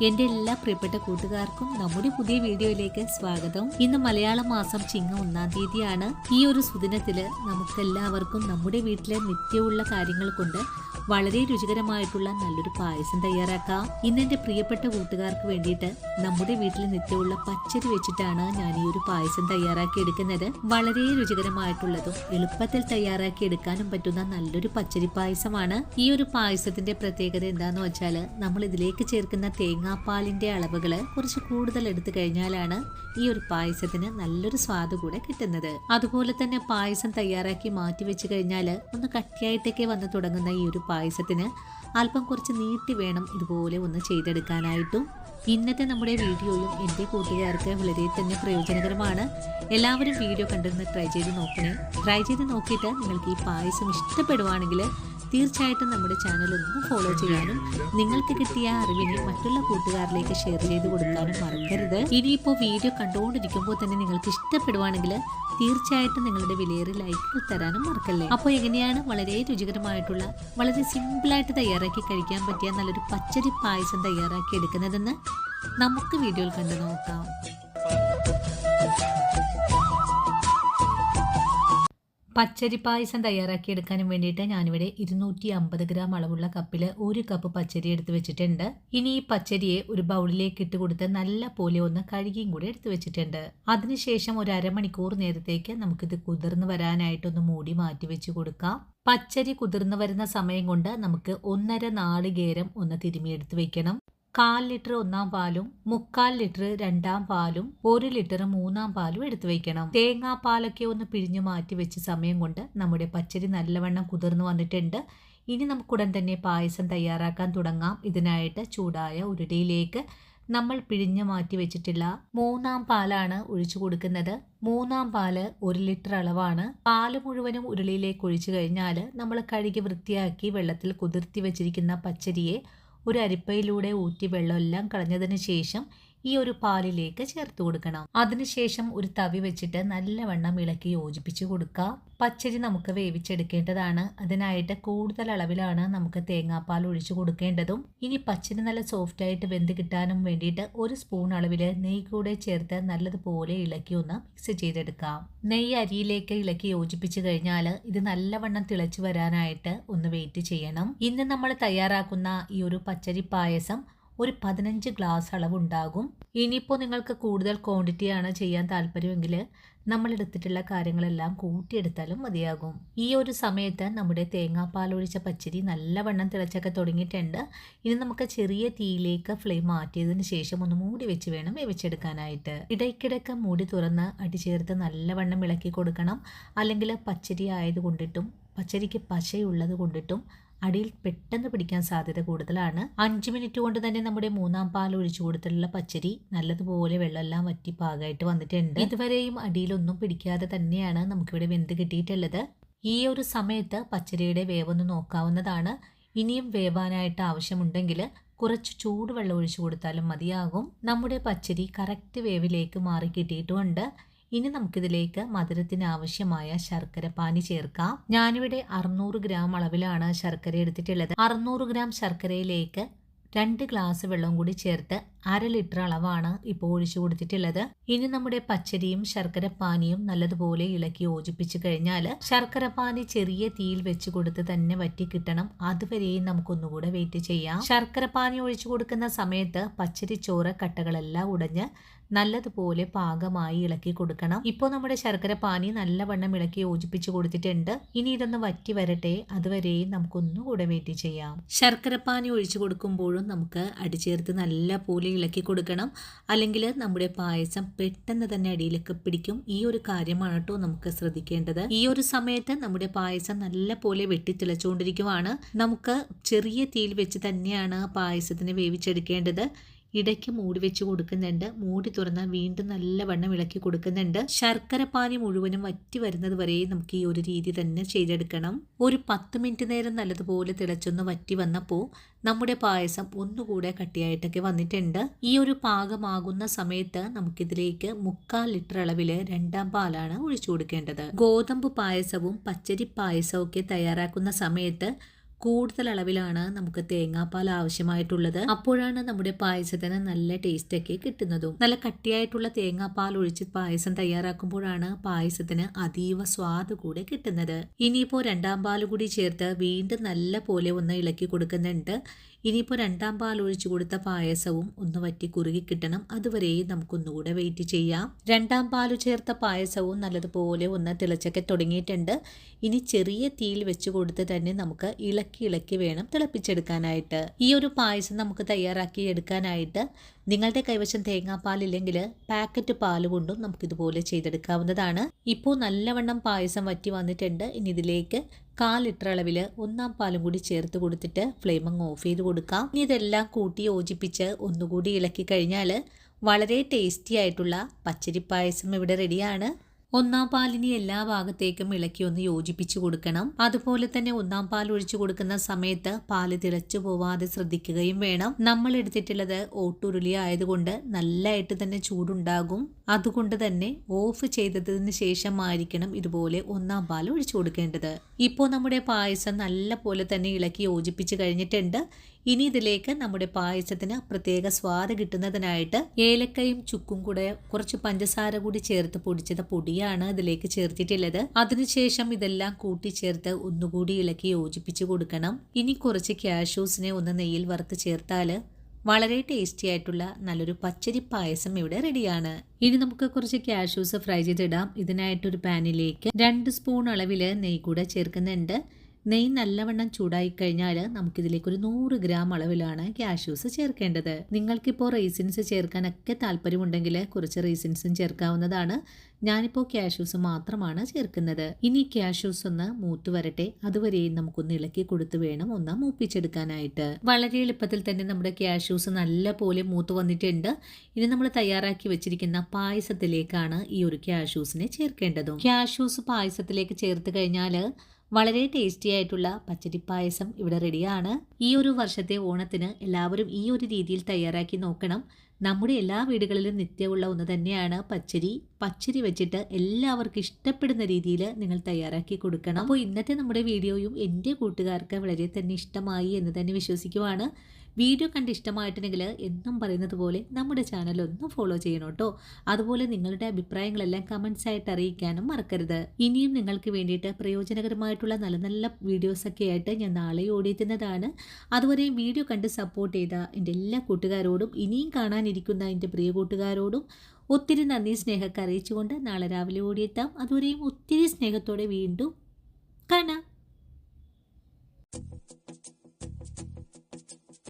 എന്റെ എല്ലാ പ്രിയപ്പെട്ട കൂട്ടുകാർക്കും നമ്മുടെ പുതിയ വീഡിയോയിലേക്ക് സ്വാഗതം. ഇന്ന് മലയാള മാസം ചിങ്ങം 1-ാം തീയതിയാണ്. ഈ ഒരു സുദിനത്തില് നമുക്കെല്ലാവർക്കും നമ്മുടെ വീട്ടിലെ നിത്യമുള്ള കാര്യങ്ങൾ കൊണ്ട് വളരെ രുചികരമായിട്ടുള്ള നല്ലൊരു പായസം തയ്യാറാക്കാം. ഇന്ന് എന്റെ പ്രിയപ്പെട്ട കൂട്ടുകാർക്ക് വേണ്ടിയിട്ട് നമ്മുടെ വീട്ടിൽ നിത്യമുള്ള പച്ചരി വെച്ചിട്ടാണ് ഞാൻ ഈ ഒരു പായസം തയ്യാറാക്കി എടുക്കുന്നത്. വളരെ രുചികരമായിട്ടുള്ളതും എളുപ്പത്തിൽ തയ്യാറാക്കി എടുക്കാനും പറ്റുന്ന നല്ലൊരു പച്ചരി പായസമാണ്. ഈ ഒരു പായസത്തിന്റെ പ്രത്യേകത എന്താന്ന് വെച്ചാൽ നമ്മൾ ഇതിലേക്ക് ചേർക്കുന്ന തേങ്ങാപ്പാലിന്റെ അളവുകള് കുറച്ച് കൂടുതൽ എടുത്തു കഴിഞ്ഞാലാണ് ഈ ഒരു പായസത്തിന് നല്ലൊരു സ്വാദ് കൂടെ കിട്ടുന്നത്. അതുപോലെ തന്നെ പായസം തയ്യാറാക്കി മാറ്റി വെച്ച് കഴിഞ്ഞാൽ ഒന്ന് കട്ടിയായിട്ടൊക്കെ വന്ന് തുടങ്ങുന്ന ഈ ഒരു പായസത്തിന് അല്പം കുറച്ച് നീട്ടി വേണം ഇതുപോലെ ഒന്ന് ചെയ്തെടുക്കാനായിട്ടും. ഇന്നത്തെ നമ്മുടെ വീഡിയോയും എൻ്റെ കൂട്ടുകാർക്ക് വളരെ തന്നെ പ്രയോജനകരമാണ്. എല്ലാവരും വീഡിയോ കണ്ടിരുന്ന് ട്രൈ ചെയ്ത് നോക്കിയിട്ട് നിങ്ങൾക്ക് ഈ പായസം ഇഷ്ടപ്പെടുവാണെങ്കിൽ തീർച്ചയായിട്ടും നമ്മുടെ ചാനൽ ഒന്ന് ഫോളോ ചെയ്യാനും നിങ്ങൾക്ക് കിട്ടിയ അറിവിനെ മറ്റുള്ള കൂട്ടുകാരിലേക്ക് ഷെയർ ചെയ്ത് കൊടുക്കാനും മറക്കരുത്. ഇനിയിപ്പോൾ വീഡിയോ കണ്ടുകൊണ്ടിരിക്കുമ്പോൾ തന്നെ നിങ്ങൾക്ക് ഇഷ്ടപ്പെടുവാണെങ്കിൽ തീർച്ചയായിട്ടും നിങ്ങളുടെ വിലയേറിയ ലൈക്കുകൾ തരാനും മറക്കല്ലേ. അപ്പോൾ എങ്ങനെയാണ് വളരെ രുചികരമായിട്ടുള്ള വളരെ സിമ്പിളായിട്ട് തയ്യാറാക്കി കഴിക്കാൻ പറ്റിയ നല്ലൊരു പച്ചരി പായസം തയ്യാറാക്കി എടുക്കുന്നതെന്ന് നമുക്ക് വീഡിയോയിൽ കണ്ടു നോക്കാം. പച്ചരി പായസം തയ്യാറാക്കിയെടുക്കാനും വേണ്ടിയിട്ട് ഞാനിവിടെ 250 ഗ്രാം അളവുള്ള കപ്പിൽ 1 കപ്പ് പച്ചരി എടുത്ത് വെച്ചിട്ടുണ്ട്. ഇനി ഈ പച്ചരിയെ ഒരു ബൗളിലേക്ക് ഇട്ട് കൊടുത്ത് നല്ല പോലെ ഒന്ന് കഴുകിയും കൂടി എടുത്ത് വെച്ചിട്ടുണ്ട്. അതിനുശേഷം ഒരു അരമണിക്കൂർ നേരത്തേക്ക് നമുക്കിത് കുതിർന്ന് വരാനായിട്ടൊന്ന് മൂടി മാറ്റി വെച്ച് കൊടുക്കാം. പച്ചരി കുതിർന്ന് വരുന്ന സമയം കൊണ്ട് നമുക്ക് 1.5 നാളികേരം ഒന്ന് തിരുമിയെടുത്ത് വെക്കണം. 1/4 ലിറ്റർ 1-ാം പാലും 3/4 ലിറ്റർ 2-ാം പാലും 1 ലിറ്റർ 3-ാം പാലും എടുത്തു വെക്കണം. തേങ്ങാപ്പാലൊക്കെ ഒന്ന് പിഴിഞ്ഞു മാറ്റി വെച്ച സമയം കൊണ്ട് നമ്മുടെ പച്ചരി നല്ലവണ്ണം കുതിർന്നു വന്നിട്ടുണ്ട്. ഇനി നമുക്കുടൻ തന്നെ പായസം തയ്യാറാക്കാൻ തുടങ്ങാം. ഇതിനായിട്ട് ചൂടായ ഉരുളിയിലേക്ക് നമ്മൾ പിഴിഞ്ഞു മാറ്റി വെച്ചിട്ടുള്ള 3-ാം പാലാണ് ഒഴിച്ചു കൊടുക്കുന്നത്. 3-ാം പാല് 1 ലിറ്റർ അളവാണ്. പാല് മുഴുവനും ഉരുളിയിലേക്ക് ഒഴിച്ചു കഴിഞ്ഞാൽ നമ്മൾ കഴുകി വൃത്തിയാക്കി വെള്ളത്തിൽ കുതിർത്തി വെച്ചിരിക്കുന്ന പച്ചരിയെ ഒരു അരിപ്പയിലൂടെ ഊറ്റി വെള്ളമെല്ലാം കളഞ്ഞതിന് ശേഷം ഈ ഒരു പാലിലേക്ക് ചേർത്ത് കൊടുക്കണം. അതിനുശേഷം ഒരു തവി വെച്ചിട്ട് നല്ലവണ്ണം ഇളക്കി യോജിപ്പിച്ച് കൊടുക്കുക. പച്ചരി നമുക്ക് വേവിച്ചെടുക്കേണ്ടതാണ്. അതിനായിട്ട് കൂടുതൽ അളവിലാണ് നമുക്ക് തേങ്ങാപ്പാൽ ഒഴിച്ചു കൊടുക്കേണ്ടതും. ഇനി പച്ചരി നല്ല സോഫ്റ്റ് ആയിട്ട് വെന്ത് കിട്ടാനും വേണ്ടിയിട്ട് 1 സ്പൂൺ അളവിൽ നെയ്യ് കൂടെ ചേർത്ത് നല്ലതുപോലെ ഇളക്കി ഒന്ന് മിക്സ് ചെയ്തെടുക്കാം. നെയ്യ് അരിയിലേക്ക് ഇളക്കി യോജിപ്പിച്ച് കഴിഞ്ഞാൽ ഇത് നല്ലവണ്ണം തിളച്ചു വരാനായിട്ട് ഒന്ന് വെയിറ്റ് ചെയ്യണം. ഇന്ന് നമ്മൾ തയ്യാറാക്കുന്ന ഈ ഒരു പച്ചരി പായസം ഒരു 15 ഗ്ലാസ് അളവുണ്ടാകും. ഇനിയിപ്പോൾ നിങ്ങൾക്ക് കൂടുതൽ ക്വാണ്ടിറ്റിയാണ് ചെയ്യാൻ താല്പര്യമെങ്കിൽ നമ്മൾ എടുത്തിട്ടുള്ള കാര്യങ്ങളെല്ലാം കൂട്ടിയെടുത്താലും മതിയാകും. ഈ ഒരു സമയത്ത് നമ്മുടെ തേങ്ങാപ്പാൽ ഒഴിച്ച പച്ചരി നല്ലവണ്ണം തിളച്ചൊക്കെ തുടങ്ങിയിട്ടുണ്ട്. ഇനി നമുക്ക് ചെറിയ തീയിലേക്ക് ഫ്ലെയിം മാറ്റിയതിന് ശേഷം ഒന്ന് മൂടി വെച്ച് വേണം വേവിച്ചെടുക്കാനായിട്ട്. ഇടയ്ക്കിടയ്ക്ക് മൂടി തുറന്ന് അടി ചേർത്ത് നല്ലവണ്ണം ഇളക്കി കൊടുക്കണം. അല്ലെങ്കിൽ പച്ചരി ആയതുകൊണ്ടിട്ടും പച്ചരിക്ക് പശയുള്ളത് കൊണ്ടിട്ടും അടിയിൽ പെട്ടെന്ന് പിടിക്കാൻ സാധ്യത കൂടുതലാണ്. 5 മിനിറ്റ് കൊണ്ട് തന്നെ നമ്മുടെ 3-ാം പാൽ ഒഴിച്ചു കൊടുത്തിട്ടുള്ള പച്ചരി നല്ലതുപോലെ വെള്ളമെല്ലാം വറ്റി പാകമായിട്ട് വന്നിട്ടുണ്ട്. ഇതുവരെയും അടിയിലൊന്നും പിടിക്കാതെ തന്നെയാണ് നമുക്കിവിടെ വെന്ത് കിട്ടിയിട്ടുള്ളത്. ഈ ഒരു സമയത്ത് പച്ചരിയുടെ വേവൊന്ന് നോക്കാവുന്നതാണ്. ഇനിയും വേവാനായിട്ട് ആവശ്യമുണ്ടെങ്കിൽ കുറച്ച് ചൂടുവെള്ളം ഒഴിച്ചു കൊടുത്താലും മതിയാകും. നമ്മുടെ പച്ചരി കറക്റ്റ് വേവിലേക്ക് മാറി കിട്ടിയിട്ടുമുണ്ട്. ഇനി നമുക്കിതിലേക്ക് മധുരത്തിന് ആവശ്യമായ ശർക്കര പാനി ചേർക്കാം. ഞാനിവിടെ 600 ഗ്രാം അളവിലാണ് ശർക്കര എടുത്തിട്ടുള്ളത്. 600 ഗ്രാം ശർക്കരയിലേക്ക് 2 ഗ്ലാസ് വെള്ളം കൂടി ചേർത്ത് 1/2 ലിറ്റർ അളവാണ് ഇപ്പോൾ ഒഴിച്ചു കൊടുത്തിട്ടുള്ളത്. ഇനി നമ്മുടെ പച്ചരിയും ശർക്കര പാനിയും നല്ലതുപോലെ ഇളക്കി യോജിപ്പിച്ചു കഴിഞ്ഞാൽ ശർക്കര പാനി ചെറിയ തീയിൽ വെച്ച് കൊടുത്ത് തന്നെ വറ്റി കിട്ടണം. അതുവരെയും നമുക്കൊന്നുകൂടെ വെയിറ്റ് ചെയ്യാം. ശർക്കര പാനി ഒഴിച്ചു കൊടുക്കുന്ന സമയത്ത് പച്ചരി ചോറ് കട്ടകളെല്ലാം ഉടഞ്ഞ് നല്ലതുപോലെ പാകമായി ഇളക്കി കൊടുക്കണം. ഇപ്പോൾ നമ്മുടെ ശർക്കര പാനി നല്ലവണ്ണം ഇളക്കി യോജിപ്പിച്ചു കൊടുത്തിട്ടുണ്ട്. ഇനി ഇതൊന്ന് വറ്റി വരട്ടെ. അതുവരെയും നമുക്കൊന്നുകൂടെ വെയിറ്റ് ചെയ്യാം. ശർക്കര പാനി ഒഴിച്ചു കൊടുക്കുമ്പോഴും നമുക്ക് അടി ചേർത്ത് നല്ല പോലെ ഇളക്കി കൊടുക്കണം. അല്ലെങ്കിൽ നമ്മുടെ പായസം പെട്ടെന്ന് തന്നെ അടിയിലേക്ക് പിടിക്കും. ഈ ഒരു കാര്യമാണ് കേട്ടോ നമുക്ക് ശ്രദ്ധിക്കേണ്ടത്. ഈ ഒരു സമയത്ത് നമ്മുടെ പായസം നല്ല പോലെ വെട്ടിത്തിളച്ചുകൊണ്ടിരിക്കുവാണ്. നമുക്ക് ചെറിയ തീയിൽ വെച്ച് തന്നെയാണ് പായസത്തിന് വേവിച്ചെടുക്കേണ്ടത്. ഇടയ്ക്ക് മൂടി വെച്ച് കൊടുക്കുന്നുണ്ട്. മൂടി തുറന്നാൽ വീണ്ടും നല്ലവണ്ണം ഇളക്കി കൊടുക്കുന്നുണ്ട്. ശർക്കര പാനി മുഴുവനും വറ്റി വരുന്നത് വരെ നമുക്ക് ഈ ഒരു രീതി തന്നെ ചെയ്തെടുക്കണം. ഒരു 10 മിനിറ്റ് നേരം നല്ലതുപോലെ തിളച്ചൊന്ന് വറ്റി വന്നപ്പോൾ നമ്മുടെ പായസം ഒന്നുകൂടെ കട്ടിയായിട്ടൊക്കെ വന്നിട്ടുണ്ട്. ഈ ഒരു പാകമാകുന്ന സമയത്ത് നമുക്കിതിലേക്ക് 3/4 ലിറ്റർ അളവിൽ 2-ാം പാലാണ് ഒഴിച്ചു കൊടുക്കേണ്ടത്. ഗോതമ്പ് പായസവും പച്ചരി പായസവും ഒക്കെ തയ്യാറാക്കുന്ന സമയത്ത് കൂടുതൽ അളവിലാണ് നമുക്ക് തേങ്ങാപ്പാൽ ആവശ്യമായിട്ടുള്ളത്. അപ്പോഴാണ് നമ്മുടെ പായസത്തിന് നല്ല ടേസ്റ്റ് ഒക്കെ കിട്ടുന്നതും. നല്ല കട്ടിയായിട്ടുള്ള തേങ്ങാപ്പാൽ ഒഴിച്ച് പായസം തയ്യാറാക്കുമ്പോഴാണ് പായസത്തിന് അതീവ സ്വാദ് കൂടെ കിട്ടുന്നത്. ഇനിയിപ്പോൾ രണ്ടാം പാൽ കൂടി ചേർത്ത് വീണ്ടും നല്ല പോലെ ഒന്ന് ഇളക്കി കൊടുക്കുന്നുണ്ട്. ഇനിയിപ്പോൾ രണ്ടാം പാൽ ഒഴിച്ചു കൊടുത്ത പായസവും ഒന്ന് വറ്റി കുറുകി കിട്ടണം. അതുവരെയും നമുക്കൊന്നുകൂടെ വെയിറ്റ് ചെയ്യാം. രണ്ടാം പാൽ ചേർത്ത പായസവും നല്ലതുപോലെ ഒന്ന് തിളച്ചൊക്കെ തുടങ്ങിയിട്ടുണ്ട്. ഇനി ചെറിയ തീയിൽ വെച്ച് കൊടുത്ത് തന്നെ നമുക്ക് ഇളക്കി വേണം തിളപ്പിച്ചെടുക്കാനായിട്ട്. ഈ ഒരു പായസം നമുക്ക് തയ്യാറാക്കി എടുക്കാനായിട്ട് നിങ്ങളുടെ കൈവശം തേങ്ങാപ്പാലില്ലെങ്കിൽ പാക്കറ്റ് പാൽ കൊണ്ടും നമുക്കിതുപോലെ ചെയ്തെടുക്കാവുന്നതാണ്. ഇപ്പോൾ നല്ലവണ്ണം പായസം വറ്റി വന്നിട്ടുണ്ട്. ഇനി ഇതിലേക്ക് 1/4 ലിറ്റർ അളവിൽ ഒന്നാം പാലും കൂടി ചേർത്ത് കൊടുത്തിട്ട് ഫ്ലെയിം അങ്ങ് ഓഫ് ചെയ്ത് കൊടുക്കാം. ഇനി ഇതെല്ലാം കൂട്ടി യോജിപ്പിച്ച് ഒന്നുകൂടി ഇളക്കി കഴിഞ്ഞാൽ വളരെ ടേസ്റ്റി ആയിട്ടുള്ള പച്ചരി പായസം ഇവിടെ റെഡിയാണ്. ഒന്നാം പാലിനി എല്ലാ ഭാഗത്തേക്കും ഇളക്കി ഒന്ന് യോജിപ്പിച്ചു കൊടുക്കണം. അതുപോലെ തന്നെ ഒന്നാം പാൽ ഒഴിച്ചു കൊടുക്കുന്ന സമയത്ത് പാല് തിളച്ചു പോവാതെ ശ്രദ്ധിക്കുകയും വേണം. നമ്മൾ എടുത്തിട്ടുള്ളത് ഓട്ടുരുളി ആയതുകൊണ്ട് നല്ലതായിട്ട് തന്നെ ചൂടുണ്ടാകും. അതുകൊണ്ട് തന്നെ ഓഫ് ചെയ്തതിന് ശേഷമായിരിക്കണം ഇതുപോലെ ഒന്നാം പാൽ ഒഴിച്ചു കൊടുക്കേണ്ടത്. ഇപ്പോൾ നമ്മുടെ പായസം നല്ല പോലെ തന്നെ ഇളക്കി യോജിപ്പിച്ച് കഴിഞ്ഞിട്ടുണ്ട്. ഇനി ഇതിലേക്ക് നമ്മുടെ പായസത്തിന് പ്രത്യേക സ്വാദ് കിട്ടുന്നതിനായിട്ട് ഏലക്കയും ചുക്കും കൂടെ കുറച്ച് പഞ്ചസാര കൂടി ചേർത്ത് പൊടിച്ചത് പൊടിയാണ് ഇതിലേക്ക് ചേർത്തിട്ടുള്ളത്. അതിനുശേഷം ഇതെല്ലാം കൂട്ടിച്ചേർത്ത് ഒന്നുകൂടി ഇളക്കി യോജിപ്പിച്ച് കൊടുക്കണം. ഇനി കുറച്ച് കാഷ്യൂസിനെ ഒന്ന് നെയ്യിൽ വറുത്ത് ചേർത്താൽ വളരെ ടേസ്റ്റി ആയിട്ടുള്ള നല്ലൊരു പച്ചരി പായസം ഇവിടെ റെഡിയാണ്. ഇനി നമുക്ക് കുറച്ച് കാഷ്യൂസ് ഫ്രൈ ചെയ്തിടാം. ഇതിനായിട്ടൊരു പാനിലേക്ക് 2 സ്പൂൺ അളവിൽ നെയ്യ് കൂടെ ചേർക്കുന്നുണ്ട്. നെയ്യ് നല്ലവണ്ണം ചൂടായി കഴിഞ്ഞാൽ നമുക്കിതിലേക്ക് ഒരു 100 ഗ്രാം അളവിലാണ് കാഷ്യൂസ് ചേർക്കേണ്ടത്. നിങ്ങൾക്കിപ്പോൾ റൈസിൻസ് ചേർക്കാനൊക്കെ താല്പര്യമുണ്ടെങ്കിൽ കുറച്ച് റൈസിൻസും ചേർക്കാവുന്നതാണ്. ഞാനിപ്പോൾ കാഷ്യൂസ് മാത്രമാണ് ചേർക്കുന്നത്. ഇനി കാഷ്യൂസ് ഒന്ന് മൂത്ത് വരട്ടെ. അതുവരെയും നമുക്കൊന്ന് ഇളക്കി കൊടുത്ത് വേണം ഒന്ന് മൂപ്പിച്ചെടുക്കാനായിട്ട്. വളരെ എളുപ്പത്തിൽ തന്നെ നമ്മുടെ കാഷ്യൂസ് നല്ല പോലെ മൂത്ത് വന്നിട്ടുണ്ട്. ഇനി നമ്മൾ തയ്യാറാക്കി വെച്ചിരിക്കുന്ന പായസത്തിലേക്കാണ് ഈ ഒരു കാഷ്യൂസിനെ ചേർക്കേണ്ടതും. കാഷ്യൂസ് പായസത്തിലേക്ക് ചേർത്ത് കഴിഞ്ഞാൽ വളരെ ടേസ്റ്റി ആയിട്ടുള്ള പച്ചരി പായസം ഇവിടെ റെഡിയാണ്. ഈ ഒരു വർഷത്തെ ഓണത്തിന് എല്ലാവരും ഈ ഒരു രീതിയിൽ തയ്യാറാക്കി നോക്കണം. നമ്മുടെ എല്ലാ വീടുകളിലും നിത്യമുള്ള ഒന്ന് തന്നെയാണ് പച്ചരി വെച്ചിട്ട് എല്ലാവർക്കും ഇഷ്ടപ്പെടുന്ന രീതിയിൽ നിങ്ങൾ തയ്യാറാക്കി കൊടുക്കണം. അപ്പോൾ ഇന്നത്തെ നമ്മുടെ വീഡിയോയും എൻ്റെ കൂട്ടുകാർക്ക് വളരെ തന്നെ ഇഷ്ടമായി എന്ന് തന്നെ വിശ്വസിക്കുവാണ്. വീഡിയോ കണ്ട് ഇഷ്ടമായിട്ടുണ്ടെങ്കിൽ എന്നും പറയുന്നത് പോലെ നമ്മുടെ ചാനൽ ഒന്ന് ഫോളോ ചെയ്യണം കേട്ടോ. അതുപോലെ നിങ്ങളുടെ അഭിപ്രായങ്ങളെല്ലാം കമൻസ് ആയിട്ട് അറിയിക്കാനും മറക്കരുത്. ഇനിയും നിങ്ങൾക്ക് വേണ്ടിയിട്ട് പ്രയോജനകരമായിട്ടുള്ള നല്ല നല്ല വീഡിയോസൊക്കെ ആയിട്ട് ഞാൻ നാളെ ഓടിയെത്തുന്നതാണ്. അതുവരെയും വീഡിയോ കണ്ട് സപ്പോർട്ട് ചെയ്ത എൻ്റെ എല്ലാ കൂട്ടുകാരോടും ഇനിയും കാണാനിരിക്കുന്ന എൻ്റെ പ്രിയ കൂട്ടുകാരോടും ഒത്തിരി നന്ദി സ്നേഹമൊക്കെ അറിയിച്ചുകൊണ്ട് നാളെ രാവിലെ ഓടിയെത്താം. അതുവരെയും ഒത്തിരി സ്നേഹത്തോടെ വീണ്ടും കാണാം.